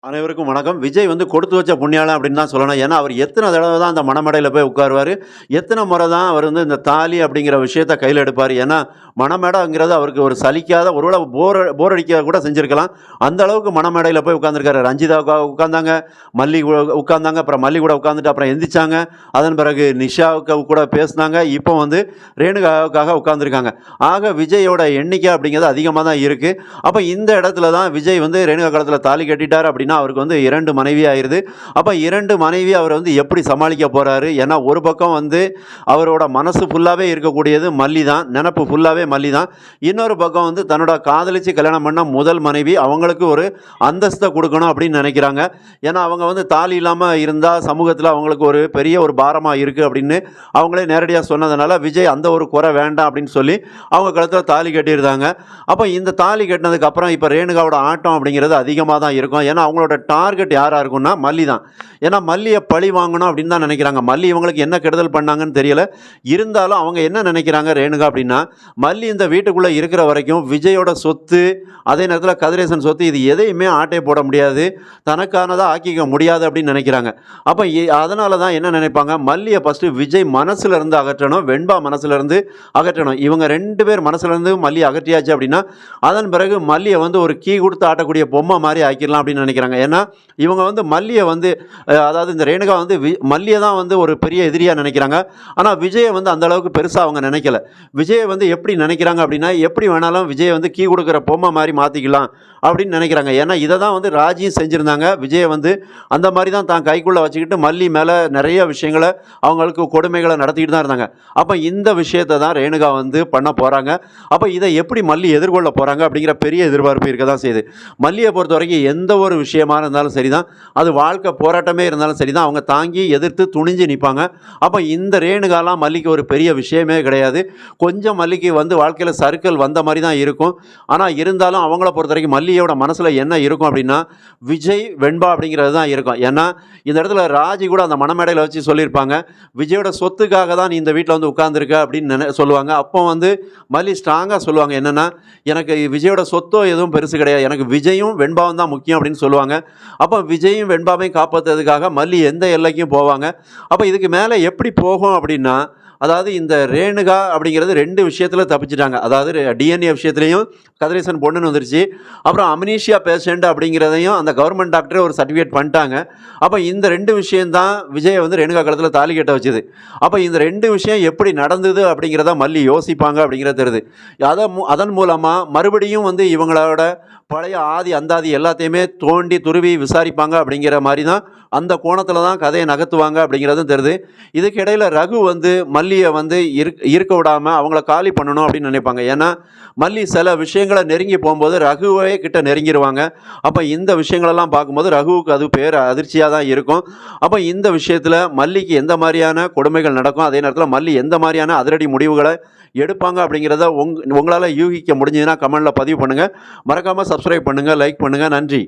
அனைவருக்கும் வணக்கம். விஜய் வந்து கொடுத்து வச்ச புண்ணியாளன் அப்படின்னு தான் சொல்லணும். ஏன்னா, அவர் எத்தனை தடவ தான் அந்த மணமேடையில போய் உட்காருவாரு. எத்தனை முறை தான் அவர் வந்து இந்த தாலி அப்படிங்கிற விஷயத்த கையில எடுப்பாரு. ஏன்னா, மணமேடைங்கிறது அவருக்கு ஒரு சலிக்காத ஒருவேளை போர் அடிக்க கூட செஞ்சிருக்கலாம். அந்த அளவுக்கு மணமேடையில போய் உட்கார்ந்திருக்காரு. ரஞ்சிதாவுக்காக உட்கார்ந்தாங்க, மல்லி கூட உட்கார்ந்தாங்க, அப்புறம் மல்லி கூட உட்கார்ந்துட்டு அப்புறம் எந்திரிச்சாங்க. அதன் பிறகு நிஷாவுக்கு கூட பேசினாங்க. இப்போ வந்து ரேணுகாவுக்காக உட்கார்ந்திருக்காங்க. ஆக விஜயோட எண்ணிக்கை அப்படிங்கிறது அதிகமா தான் இருக்கு. அப்ப இந்த இடத்துல தான் விஜய் வந்து ரேணுகா கழுத்துல தாலி கட்டிட்டார் அப்படின்னா அவருக்கு வந்து 2 மனைவி ஆயிருது. அப்ப 2 மனைவி அவர் வந்து எப்படி சமாளிக்க போறாரு? ஏன்னா ஒரு பக்கம் வந்து அவரோட மனசு ஃபுல்லாவே இருக்கக்கூடியது மல்லி தான். நினப்பு ஃபுல்லாவே மல்லி தான். இன்னொரு பக்கம் வந்து தன்னோட காதலிச்சு கல்யாணம் பண்ண முதல் மனைவி அவங்களுக்கு ஒரு அந்தஸ்தை கொடுக்கணும் அப்படின்னு நினைக்கிறாங்க. ஏன்னா அவங்க வந்து தாலி இல்லாம இருந்தா சமூகத்தில் அவங்களுக்கு ஒரு பெரிய ஒரு பாரமா இருக்கு அப்படின்னு அவங்களே நேரடியாக சொன்னதுனால விஜய் அந்த ஒரு குறை வேண்டாம் அப்படின்னு சொல்லி அவங்க கழுத்துல தாலி கட்டியிருந்தாங்க. அப்போ இந்த தாலி கட்டினதுக்கு அப்புறம் இப்போ ரேணுகாவோட ஆட்டம் அப்படிங்கிறது அதிகமாக தான் இருக்கும். ஏன்னா அவங்களோட டார்கெட் யாராக இருக்கும்னா மல்லி தான். ஏன்னா மல்லியை பழி வாங்கணும் அப்படின்னு தான் நினைக்கிறாங்க. மல்லி இவங்களுக்கு என்ன கெடுதல் பண்ணாங்கன்னு தெரியல. இருந்தாலும் அவங்க என்ன நினைக்கிறாங்க ரேணுகா அப்படின்னா, மல்லி இந்த வீட்டுக்குள்ளே இருக்கிற வரைக்கும் விஜயோட சொத்து, அதே நேரத்தில் கதிரேசன் சொத்து, இது எதையுமே ஆட்டை போட முடியாது, தனக்கானதாக ஆக்கிக்க முடியாது அப்படின்னு நினைக்கிறாங்க. அப்போ அதனால தான் என்ன நினைப்பாங்க, மல்லியை ஃபஸ்ட்டு விஜய் மனசுல இருந்து அகற்றணும், வெண்பா மனசுல இருந்து அகற்றணும். இவங்க 2 பேர் மனசுல இருந்து மல்லி அகற்றியாச்சு அப்படின்னா அதன் பிறகு மல்லியை வந்து ஒரு கீ கொடுத்து ஆட்டக்கூடிய பொம்மை மாதிரி ஆக்கிடலாம் அப்படின்னு நினைக்கிறாங்க. ஏன்னா இவங்க வந்து மல்லியை வந்து அதாவது இந்த ரேணுகா வந்து மல்லியை தான் வந்து ஒரு பெரிய எதிரியாக நினைக்கிறாங்க. ஆனால் விஜயை வந்து அந்த அளவுக்கு பெருசாக அவங்க நினைக்கல. விஜயை வந்து எப்படி நினைக்கிறாங்க அப்படின்னா, எப்படி வேணாலும் விஜயை வந்து கீ கொடுக்குற பொம்மை மாதிரி மாற்றிக்கலாம் அப்படின்னு நினைக்கிறாங்க. ஏன்னா இதை தான் வந்து ராஜியும் செஞ்சுருந்தாங்க. விஜயை வந்து அந்த மாதிரி தான் தான் கைக்குள்ளே வச்சுக்கிட்டு மல்லி மேலே நிறைய விஷயங்களை அவங்களுக்கு கொடுமைகளை நடத்திக்கிட்டு தான் இருந்தாங்க. அப்போ இந்த விஷயத்தை தான் ரேணுகா வந்து பண்ண போகிறாங்க. அப்போ இதை எப்படி மல்லி எதிர்கொள்ள போகிறாங்க அப்படிங்கிற பெரிய எதிர்பார்ப்பு இருக்க தான் செய்யுது. மல்லியை பொறுத்த வரைக்கும் எந்த ஒரு விஷயமா இருந்தாலும் சரி தான், அது வாழ்க்கை போராட்டமே இருந்தாலும் சரி தான், அவங்க தாங்கி எதிர்த்து துணிஞ்சு நிற்பாங்க. அப்போ இந்த ரேணுகாலாம் மல்லிக்கு ஒரு பெரிய விஷயமே கிடையாது. கொஞ்சம் மல்லிக்கு வந்து வாழ்க்கையில் சறுக்கல் வந்த மாதிரி தான் இருக்கும். ஆனால் இருந்தாலும் அவங்கள பொறுத்த வரைக்கும் மல்லியோட மனசில் என்ன இருக்கும் அப்படின்னா, விஜய் வெண்பா அப்படிங்கிறது தான் இருக்கும். ஏன்னா இந்த இடத்துல ராஜி கூட அந்த மணமேடையில் வச்சு சொல்லியிருப்பாங்க, விஜயோட சொத்துக்காக தான் நீ இந்த வீட்டில் வந்து உட்கார்ந்துருக்க அப்படின்னு சொல்லுவாங்க. அப்போ வந்து மல்லி ஸ்ட்ராங்காக சொல்லுவாங்க, என்னென்னா எனக்கு விஜயோட சொத்தோ எதுவும் பெருசு கிடையாது, எனக்கு விஜயும் வெண்பாவும் தான் முக்கியம் அப்படின்னு சொல்லுவாங்க. அப்போ விஜயும் வெண்பாவையும் காப்பாற்றுறதுக்காக மல்லி எந்த எல்லைக்கும் போவாங்க. அப்போ இதுக்கு மேலே எப்படி போகும் அப்படின்னா, அதாவது இந்த ரேணுகா அப்படிங்கிறது 2 விஷயத்தில் தப்பிச்சிட்டாங்க. அதாவது டிஎன்ஏ விஷயத்துலையும் கதிரேசன் பொண்ணுன்னு வந்துருச்சு. அப்புறம் அம்னீஷியா பேஷண்ட் அப்படிங்கிறதையும் அந்த கவர்மெண்ட் டாக்டரே ஒரு சர்டிஃபிகேட் பண்ணிட்டாங்க. அப்போ இந்த 2 விஷயந்தான் விஜயை வந்து ரேணுகா காலத்தில் தாலி கட்ட வச்சுது. அப்போ இந்த 2 விஷயம் எப்படி நடந்தது அப்படிங்கிறத மல்லி யோசிப்பாங்க அப்படிங்கிறது தெரியுது. அதன் மூலமாக மறுபடியும் வந்து இவங்களோட பழைய ஆதி அந்தாதி எல்லாத்தையுமே தோண்டி துருவி விசாரிப்பாங்க அப்படிங்கிற மாதிரி தான், அந்த கோணத்தில் தான் கதையை நகர்த்துவாங்க அப்படிங்கிறதும் தெரியுது. இதுக்கு இடையில் ரகு வந்து மல்லியை வந்து இருக்க விடாமல் அவங்கள காலி பண்ணணும் அப்படின்னு நினைப்பாங்க. ஏன்னா மல்லி சில விஷயங்களை நெருங்கி போகும்போது ரகுவே கிட்ட நெருங்கிடுவாங்க. அப்போ இந்த விஷயங்களெல்லாம் பார்க்கும்போது ரகுவுக்கு அது பேர் அதிர்ச்சியாக தான் இருக்கும். அப்போ இந்த விஷயத்தில் மல்லிக்கு எந்த மாதிரியான கொடுமைகள் நடக்கும், அதே நேரத்தில் மல்லி எந்த மாதிரியான அதிரடி முடிவுகளை எடுப்பாங்க அப்படிங்கிறத உங்களால் யூகிக்க முடிஞ்சதுன்னா கமெண்டில் பதிவு பண்ணுங்கள். மறக்காமல் சப்ஸ்கிரைப் பண்ணுங்கள், லைக் பண்ணுங்கள். நன்றி.